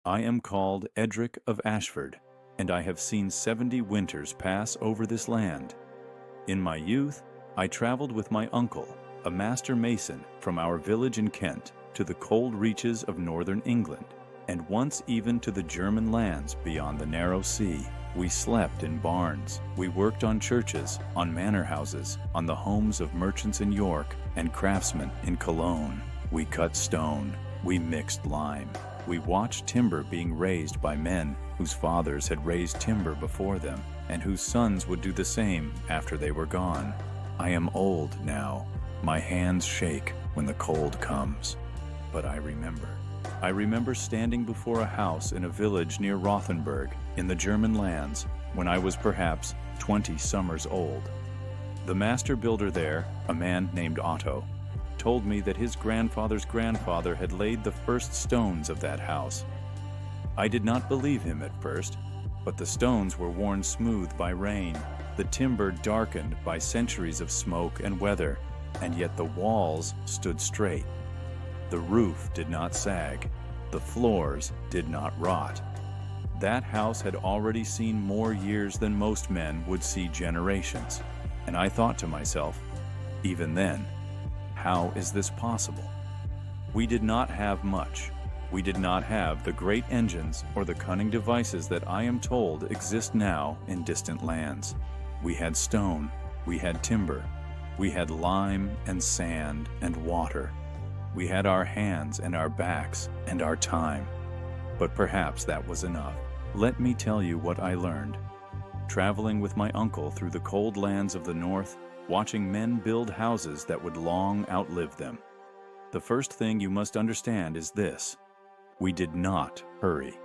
I am called Edric of Ashford, and I have seen 70 winters pass over this land. In my youth, I traveled with my uncle, a master mason, from our village in Kent to the cold reaches of northern England, and once even to the German lands beyond the narrow sea. We slept in barns. We worked on churches, on manor houses, on the homes of merchants in York and craftsmen in Cologne. We cut stone. We mixed lime. We watched timber being raised by men whose fathers had raised timber before them and whose sons would do the same after they were gone. I am old now. My hands shake when the cold comes. But I remember. I remember standing before a house in a village near Rothenburg in the German lands when I was perhaps 20 summers old. The master builder there, a man named Otto, told me that his grandfather's grandfather had laid the first stones of that house. I did not believe him at first, but the stones were worn smooth by rain, the timber darkened by centuries of smoke and weather, and yet the walls stood straight. The roof did not sag. The floors did not rot. That house had already seen more years than most men would see generations, and I thought to myself, even then, how is this possible? We did not have much. We did not have the great engines or the cunning devices that I am told exist now in distant lands. We had stone, we had timber, we had lime and sand and water. We had our hands and our backs and our time. But perhaps that was enough. Let me tell you what I learned. Traveling with my uncle through the cold lands of the north, watching men build houses that would long outlive them. The first thing you must understand is this: we did not hurry.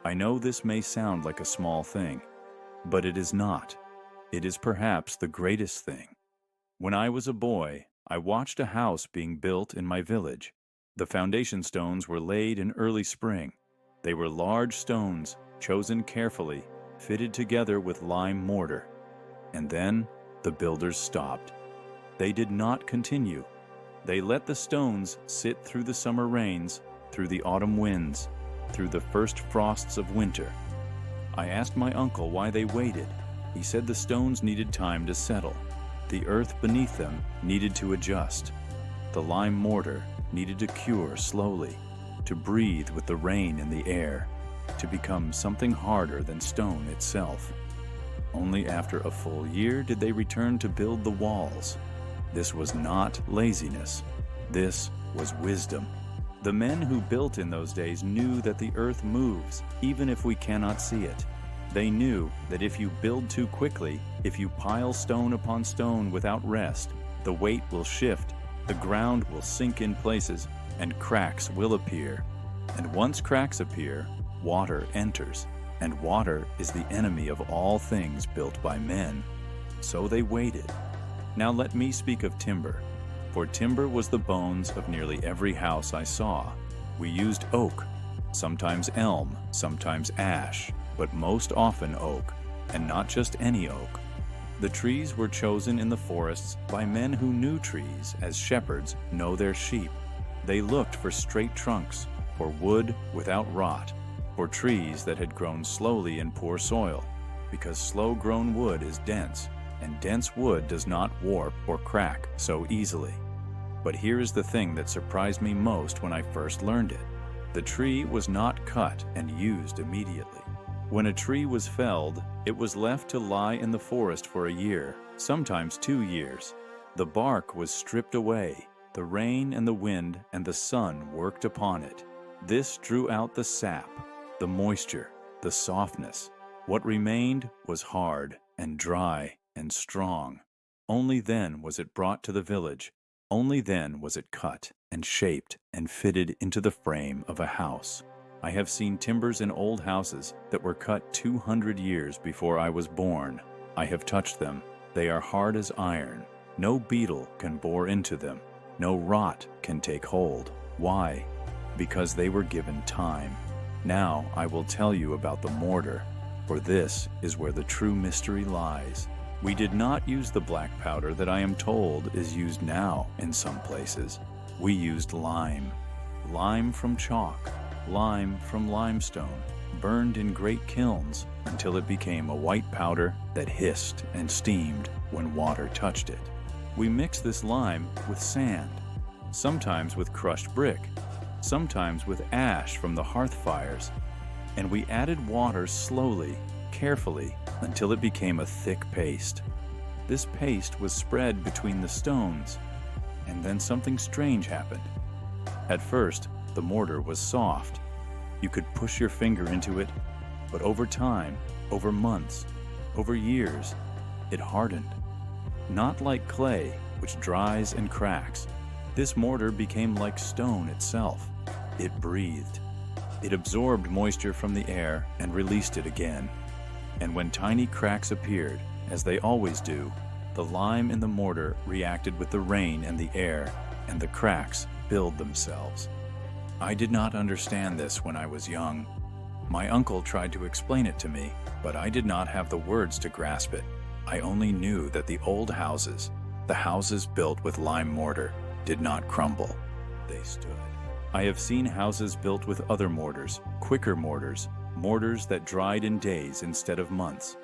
I know this may sound like a small thing, but it is not. It is perhaps the greatest thing. When I was a boy, I watched a house being built in my village. The foundation stones were laid in early spring. They were large stones, chosen carefully, fitted together with lime mortar. And then the builders stopped. They did not continue. They let the stones sit through the summer rains, through the autumn winds, through the first frosts of winter. I asked my uncle why they waited. He said the stones needed time to settle. The earth beneath them needed to adjust. The lime mortar needed to cure slowly, to breathe with the rain in the air, to become something harder than stone itself. Only after a full year did they return to build the walls. This was not laziness. This was wisdom. The men who built in those days knew that the earth moves, even if we cannot see it. They knew that if you build too quickly, if you pile stone upon stone without rest, the weight will shift, the ground will sink in places, and cracks will appear. And once cracks appear, water enters, and water is the enemy of all things built by men. So they waited. Now let me speak of timber, for timber was the bones of nearly every house I saw. We used oak, sometimes elm, sometimes ash, but most often oak, and not just any oak. The trees were chosen in the forests by men who knew trees as shepherds know their sheep. They looked for straight trunks, for wood without rot, for trees that had grown slowly in poor soil, because slow-grown wood is dense, and dense wood does not warp or crack so easily. But here is the thing that surprised me most when I first learned it. The tree was not cut and used immediately. When a tree was felled, it was left to lie in the forest for a year, sometimes 2 years. The bark was stripped away. The rain and the wind and the sun worked upon it. This drew out the sap, the moisture, the softness. What remained was hard and dry and strong. Only then was it brought to the village. Only then was it cut and shaped and fitted into the frame of a house. I have seen timbers in old houses that were cut 200 years before I was born. I have touched them. They are hard as iron. No beetle can bore into them. No rot can take hold. Why? Because they were given time. Now I will tell you about the mortar, for this is where the true mystery lies. We did not use the black powder that I am told is used now in some places. We used lime. Lime from chalk. lime from limestone, burned in great kilns until it became a white powder that hissed and steamed when water touched it. We mixed this lime with sand, sometimes with crushed brick, sometimes with ash from the hearth fires, and we added water slowly, carefully, until it became a thick paste. This paste was spread between the stones, and then something strange happened. At first, the mortar was soft. You could push your finger into it, but over time, over months, over years, it hardened. Not like clay, which dries and cracks. This mortar became like stone itself. It breathed. It absorbed moisture from the air and released it again. And when tiny cracks appeared, as they always do, the lime in the mortar reacted with the rain and the air, and the cracks filled themselves. I did not understand this when I was young. My uncle tried to explain it to me, but I did not have the words to grasp it. I only knew that the old houses, the houses built with lime mortar, did not crumble. They stood. I have seen houses built with other mortars, quicker mortars, mortars that dried in days instead of months.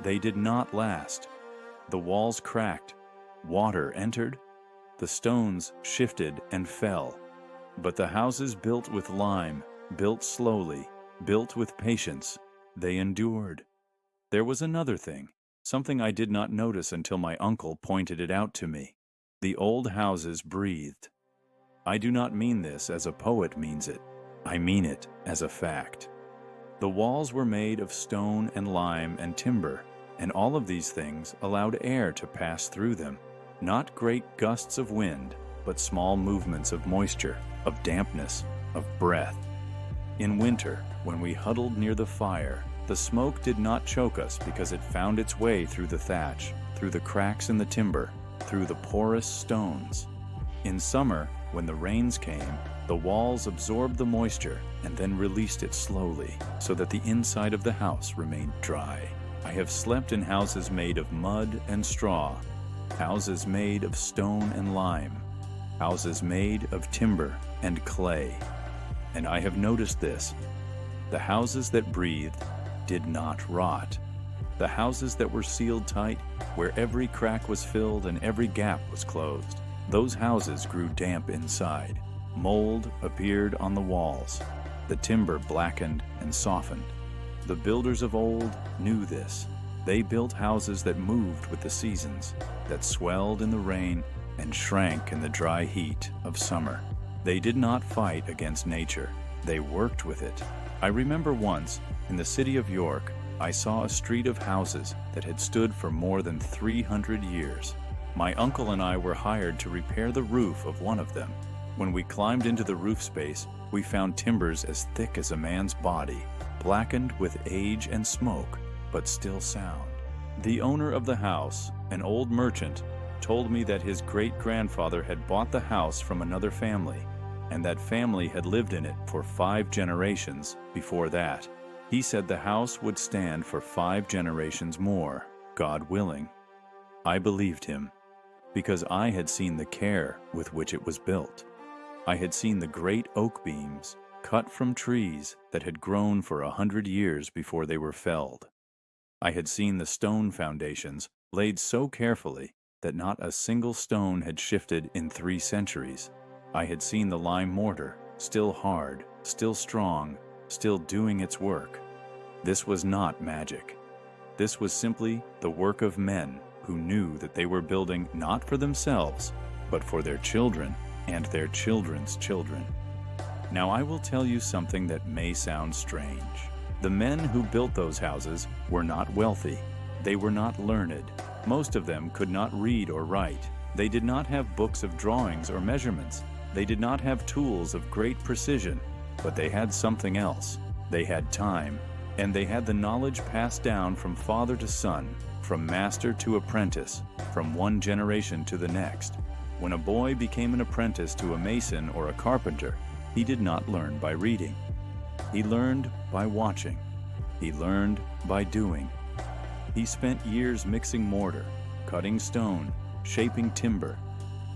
They did not last. The walls cracked, water entered, the stones shifted and fell. But the houses built with lime, built slowly, built with patience, they endured. There was another thing, something I did not notice until my uncle pointed it out to me. The old houses breathed. I do not mean this as a poet means it. I mean it as a fact. The walls were made of stone and lime and timber, and all of these things allowed air to pass through them. Not great gusts of wind, but small movements of moisture, of dampness, of breath. In winter, when we huddled near the fire, the smoke did not choke us because it found its way through the thatch, through the cracks in the timber, through the porous stones. In summer, when the rains came, the walls absorbed the moisture and then released it slowly, so that the inside of the house remained dry. I have slept in houses made of mud and straw, houses made of stone and lime, houses made of timber and clay. And I have noticed this. The houses that breathed did not rot. The houses that were sealed tight, where every crack was filled and every gap was closed, those houses grew damp inside. Mold appeared on the walls. The timber blackened and softened. The builders of old knew this. They built houses that moved with the seasons, that swelled in the rain and shrank in the dry heat of summer. They did not fight against nature. They worked with it. I remember once, in the city of York, I saw a street of houses that had stood for more than 300 years. My uncle and I were hired to repair the roof of one of them. When we climbed into the roof space, we found timbers as thick as a man's body, blackened with age and smoke, but still sound. The owner of the house, an old merchant, told me that his great-grandfather had bought the house from another family, and that family had lived in it for 5 generations before that. He said the house would stand for 5 generations more, God willing. I believed him, because I had seen the care with which it was built. I had seen the great oak beams cut from trees that had grown for 100 years before they were felled. I had seen the stone foundations laid so carefully that not a single stone had shifted in 3 centuries. I had seen the lime mortar, still hard, still strong, still doing its work. This was not magic. This was simply the work of men who knew that they were building not for themselves, but for their children and their children's children. Now I will tell you something that may sound strange. The men who built those houses were not wealthy. They were not learned. Most of them could not read or write. They did not have books of drawings or measurements. They did not have tools of great precision, but they had something else. They had time, and they had the knowledge passed down from father to son, from master to apprentice, from one generation to the next. When a boy became an apprentice to a mason or a carpenter, he did not learn by reading. He learned by watching. He learned by doing. He spent years mixing mortar, cutting stone, shaping timber.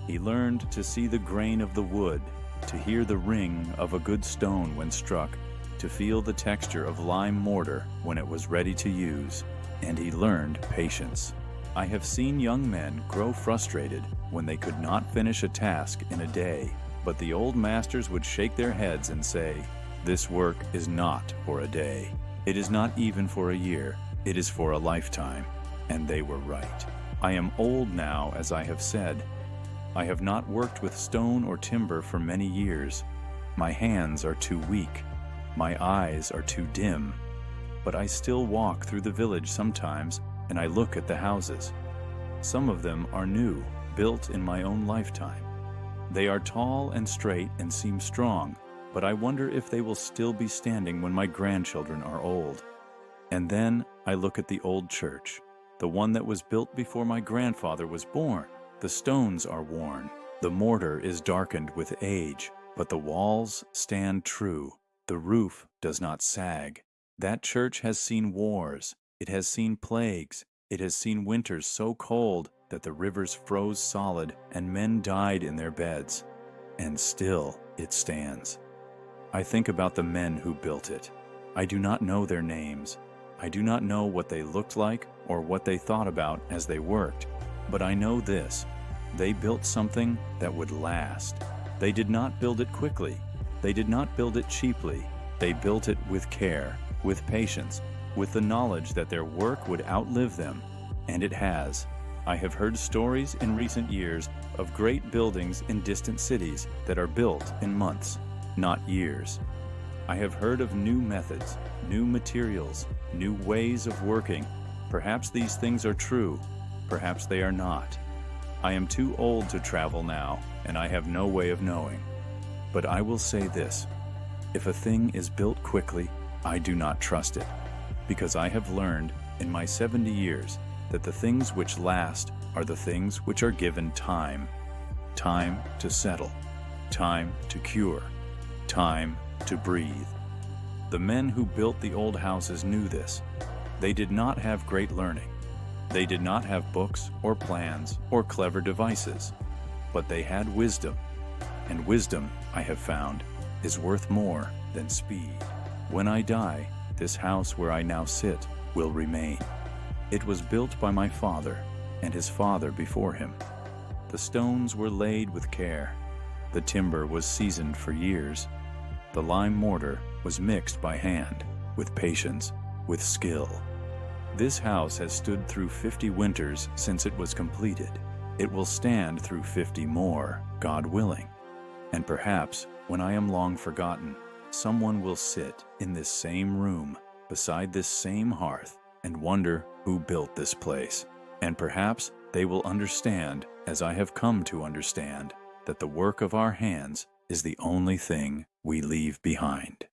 He learned to see the grain of the wood, to hear the ring of a good stone when struck, to feel the texture of lime mortar when it was ready to use, and he learned patience. I have seen young men grow frustrated when they could not finish a task in a day, but the old masters would shake their heads and say, "This work is not for a day. It is not even for a year. It is for a lifetime." And they were right. I am old now, as I have said. I have not worked with stone or timber for many years. My hands are too weak. My eyes are too dim. But I still walk through the village sometimes, and I look at the houses. Some of them are new, built in my own lifetime. They are tall and straight and seem strong, but I wonder if they will still be standing when my grandchildren are old. And then I look at the old church, the one that was built before my grandfather was born. The stones are worn, the mortar is darkened with age, but the walls stand true. The roof does not sag. That church has seen wars, it has seen plagues, it has seen winters so cold that the rivers froze solid and men died in their beds. And still it stands. I think about the men who built it. I do not know their names. I do not know what they looked like or what they thought about as they worked. But I know this: they built something that would last. They did not build it quickly. They did not build it cheaply. They built it with care, with patience, with the knowledge that their work would outlive them. And it has. I have heard stories in recent years of great buildings in distant cities that are built in months, not years. I have heard of new methods, new materials, new ways of working. Perhaps these things are true, perhaps they are not. I am too old to travel now, and I have no way of knowing. But I will say this: if a thing is built quickly, I do not trust it, because I have learned in my 70 years that the things which last are the things which are given time. Time to settle, time to cure, time to breathe. The men who built the old houses knew this. They did not have great learning. They did not have books or plans or clever devices, but they had wisdom. And wisdom, I have found, is worth more than speed. When I die, this house where I now sit will remain. It was built by my father and his father before him. The stones were laid with care. The timber was seasoned for years. The lime mortar was mixed by hand, with patience, with skill. This house has stood through 50 winters since it was completed. It will stand through 50 more, God willing. And perhaps, when I am long forgotten, someone will sit in this same room, beside this same hearth, and wonder who built this place. And perhaps they will understand, as I have come to understand, that the work of our hands is the only thing we leave behind.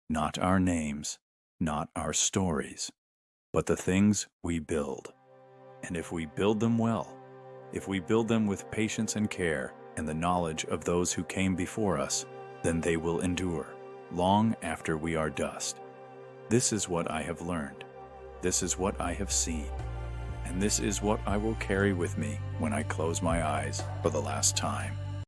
Not our names, not our stories, but the things we build. And if we build them well, if we build them with patience and care and the knowledge of those who came before us, then they will endure, long after we are dust. This is what I have learned. This is what I have seen. And this is what I will carry with me when I close my eyes for the last time.